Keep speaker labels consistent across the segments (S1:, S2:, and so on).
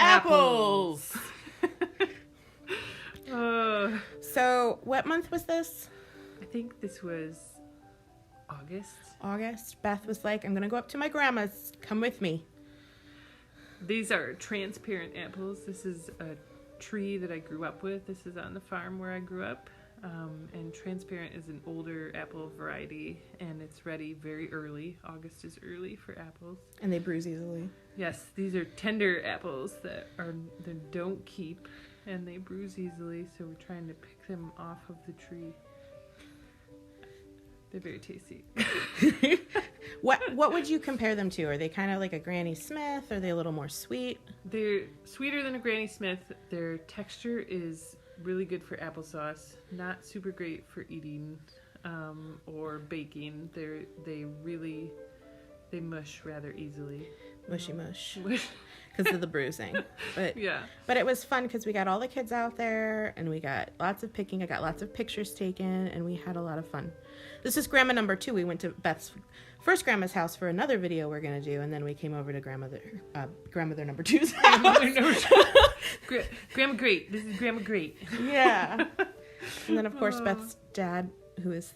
S1: Apples!
S2: So, what month was this?
S1: I think this was August.
S2: August. Beth was like, I'm going to go up to my grandma's. Come with me.
S1: These are transparent apples. This is a tree that I grew up with. This is on the farm where I grew up. And transparent is an older apple variety, and it's ready very early. August is early for apples.
S2: And they bruise easily.
S1: Yes, these are tender apples that don't keep, and they bruise easily, so we're trying to pick them off of the tree. They're very tasty.
S2: What would you compare them to? Are they kind of like a Granny Smith? Are they a little more sweet?
S1: They're sweeter than a Granny Smith. Their texture is really good for applesauce. Not super great for eating or baking. They mush rather easily.
S2: Mushy mush. Because of the bruising. But
S1: yeah.
S2: But it was fun because we got all the kids out there and we got lots of picking. I got lots of pictures taken and we had a lot of fun. This is grandma number 2. We went to Beth's first grandma's house for another video we're going to do, and then we came over to grandmother number 2's house.
S1: Grandma Great. This is Grandma Great.
S2: Yeah. And then, of course, Beth's dad, who is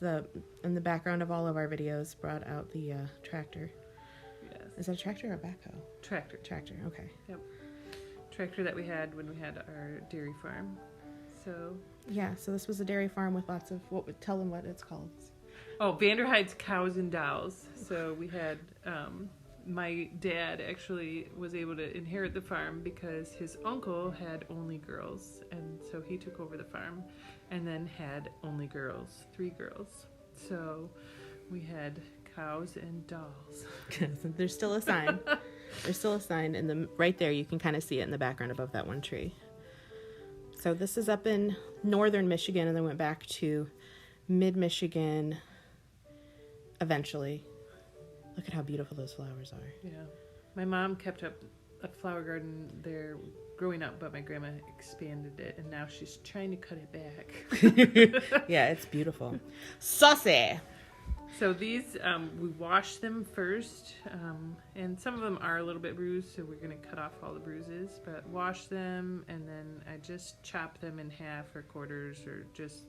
S2: in the background of all of our videos, brought out the tractor.
S1: Yes.
S2: Is that a tractor or a backhoe?
S1: Tractor,
S2: okay.
S1: Yep. Tractor that we had when we had our dairy farm. So.
S2: Yeah, so this was a dairy farm with lots of, tell them what it's called.
S1: Oh, Vanderheid's Cows and Dolls. So we had, my dad actually was able to inherit the farm because his uncle had only girls. And so he took over the farm and then had only girls, 3 girls. So we had cows and dolls.
S2: There's still a sign. There's still a sign. And right there, you can kind of see it in the background above that one tree. So this is up in northern Michigan and then went back to mid-Michigan eventually. Look at how beautiful those flowers are.
S1: Yeah. My mom kept up a flower garden there growing up, but my grandma expanded it, and now she's trying to cut it back.
S2: Yeah, it's beautiful. Saucy!
S1: So these, we wash them first, and some of them are a little bit bruised, so we're going to cut off all the bruises, but wash them, and then I just chop them in half or quarters, or just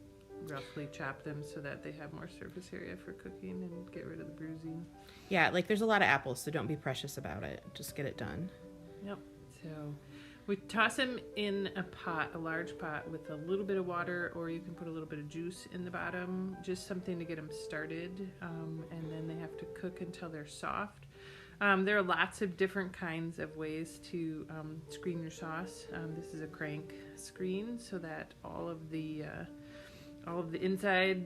S1: roughly chop them so that they have more surface area for cooking and get rid of the bruising.
S2: Yeah, like there's a lot of apples, so don't be precious about it. Just get it done.
S1: Yep. So we toss them in a pot, a large pot with a little bit of water, or you can put a little bit of juice in the bottom, just something to get them started, and then they have to cook until they're soft. There are lots of different kinds of ways to screen your sauce. This is a crank screen so that all of the inside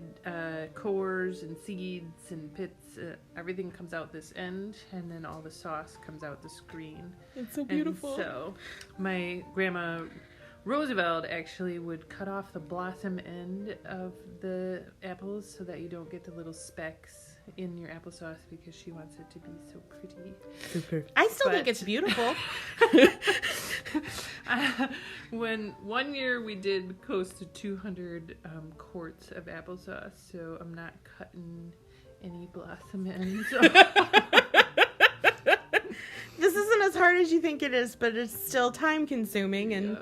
S1: cores and seeds and pits, everything comes out this end, and then all the sauce comes out the screen.
S2: It's so beautiful.
S1: And so my grandma Roosevelt actually would cut off the blossom end of the apples so that you don't get the little specks in your applesauce because she wants it to be so pretty.
S2: Super. I still think it's beautiful.
S1: When one year we did close to 200 quarts of applesauce, so I'm not cutting any blossom ends.
S2: This isn't as hard as you think it is, but it's still time consuming and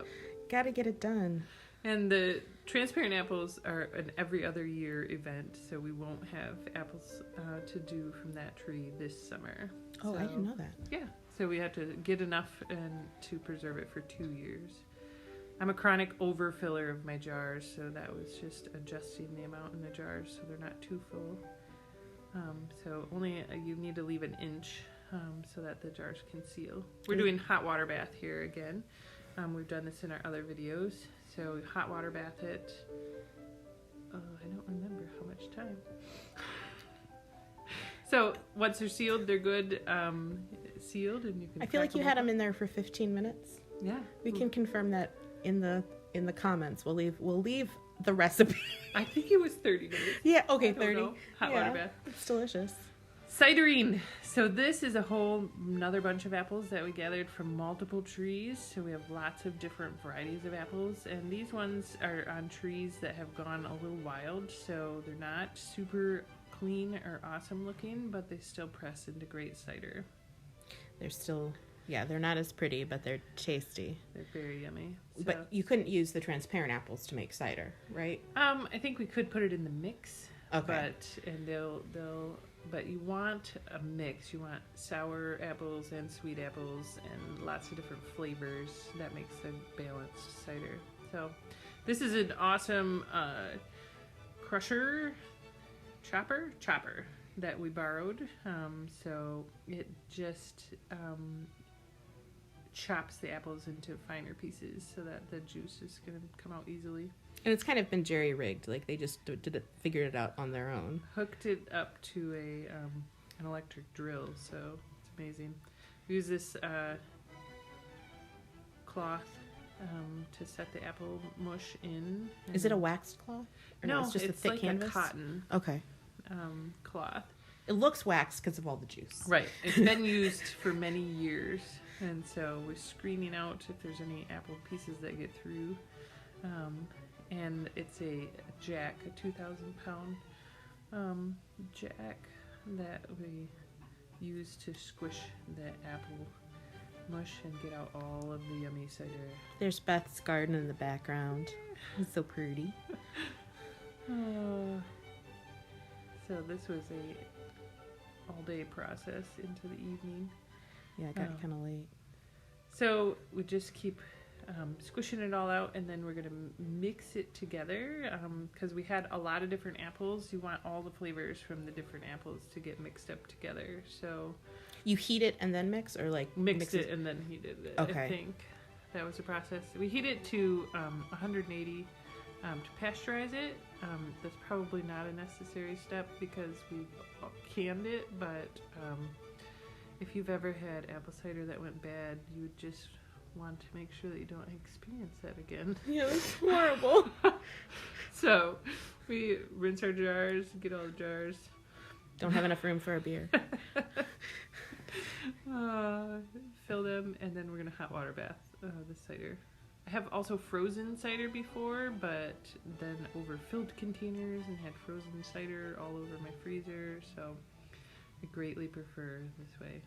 S2: gotta get it done.
S1: And the transparent apples are an every other year event, so we won't have apples to do from that tree this summer.
S2: Oh, I didn't know that.
S1: Yeah, so we had to get enough and to preserve it for 2 years. I'm a chronic overfiller of my jars, so that was just adjusting the amount in the jars so they're not too full. So only you need to leave an inch so that the jars can seal. We're doing hot water bath here again. We've done this in our other videos. So hot water bath it. I don't remember how much time. So once they're sealed, they're good. Sealed, and you can.
S2: I feel like you had them in there for 15 minutes.
S1: Yeah.
S2: We can confirm that in the comments. We'll leave the recipe.
S1: I think it was 30 minutes.
S2: Yeah. Okay. 30.
S1: Hot water bath.
S2: It's delicious.
S1: Cidering. So this is another bunch of apples that we gathered from multiple trees. So we have lots of different varieties of apples, and these ones are on trees that have gone a little wild, so they're not super clean or awesome looking, but they still press into great cider.
S2: They're still Yeah, they're not as pretty, but they're tasty.
S1: They're very yummy. So.
S2: But you couldn't use the transparent apples to make cider, right?
S1: I think we could put it in the mix.
S2: Okay.
S1: But you want a mix. You want sour apples and sweet apples and lots of different flavors. That makes a balanced cider. So this is an awesome chopper that we borrowed. So it just chops the apples into finer pieces so that the juice is going to come out easily.
S2: And it's kind of been jerry-rigged, like they just figured it out on their own.
S1: Hooked it up to an electric drill, so it's amazing. We use this cloth to set the apple mush in.
S2: Is it a waxed cloth? Or
S1: no,
S2: it's just a thick
S1: like
S2: canvas?
S1: a cotton
S2: Okay.
S1: cloth.
S2: It looks waxed because of all the juice.
S1: Right. It's been used for many years, and so we're screening out if there's any apple pieces that get through. And it's a jack, a 2,000-pound jack that we use to squish the apple mush and get out all of the yummy cider.
S2: There's Beth's garden in the background. It's so pretty.
S1: So this was a all-day process into the evening.
S2: Yeah, it got kind of late.
S1: So we just keep squishing it all out, and then we're going to mix it together because we had a lot of different apples. You want all the flavors from the different apples to get mixed up together. So
S2: you heat it and then mix, or like
S1: mix it and then heated it.
S2: Okay.
S1: I think that was the process. We heat it to 180 to pasteurize it. That's probably not a necessary step because we've canned it, but if you've ever had apple cider that went bad, you would just want to make sure that you don't experience that again.
S2: Yeah, it's horrible.
S1: So we rinse our jars, get all the jars.
S2: Don't have enough room for a beer.
S1: Fill them, and then we're going to hot water bath the cider. I have also frozen cider before, but then overfilled containers and had frozen cider all over my freezer, so I greatly prefer this way.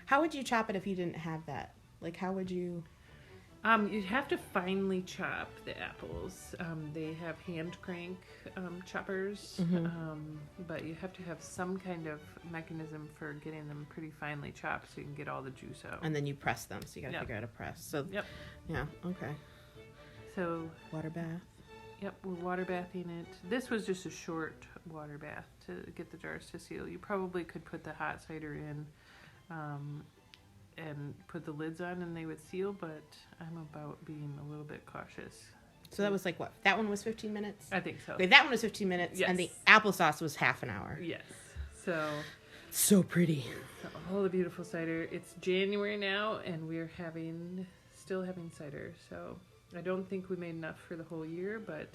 S2: How would you chop it if you didn't have that? Like, how would you...
S1: You'd have to finely chop the apples. They have hand crank choppers, but you have to have some kind of mechanism for getting them pretty finely chopped so you can get all the juice out.
S2: And then you press them, so you gotta figure out how to press. So, yeah, okay.
S1: So,
S2: water bath.
S1: Yep, we're water bathing it. This was just a short water bath to get the jars to seal. You probably could put the hot cider in and put the lids on and they would seal, but I'm about being a little bit cautious.
S2: So that was like what? That one was 15 minutes?
S1: I think so.
S2: Okay, that one was 15 minutes, and the applesauce was half an hour.
S1: Yes.
S2: So pretty.
S1: So all the beautiful cider. It's January now, and we're still having cider. So I don't think we made enough for the whole year, but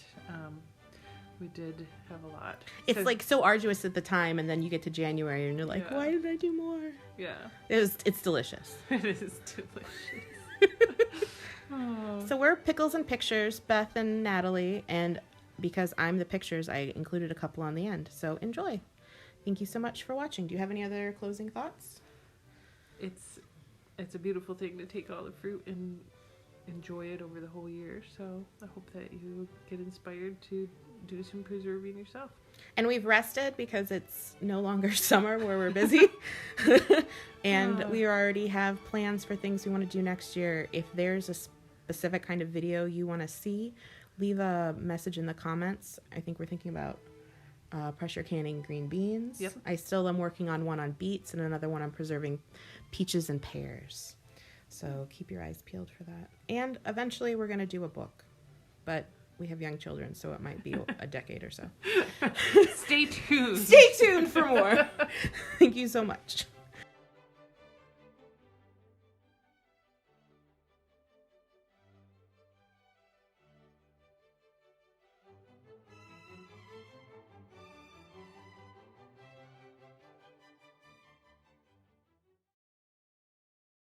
S1: we did have a lot.
S2: It's like so arduous at the time, and then you get to January, and you're like, why did I do more?
S1: Yeah.
S2: It's delicious.
S1: It is delicious.
S2: So we're Pickles and Pictures, Beth and Natalie, and because I'm the pictures, I included a couple on the end. So enjoy. Thank you so much for watching. Do you have any other closing thoughts?
S1: It's a beautiful thing to take all the fruit and enjoy it over the whole year. So I hope that you get inspired to do some preserving yourself.
S2: And we've rested because it's no longer summer where we're busy. And we already have plans for things we want to do next year. If there's a specific kind of video you want to see, leave a message in the comments. I think we're thinking about pressure canning green beans.
S1: Yep.
S2: I still am working on one on beets and another one on preserving peaches and pears. So keep your eyes peeled for that. And eventually we're going to do a book. But we have young children, so it might be a decade or so.
S1: Stay tuned.
S2: Stay tuned for more. Thank you so much.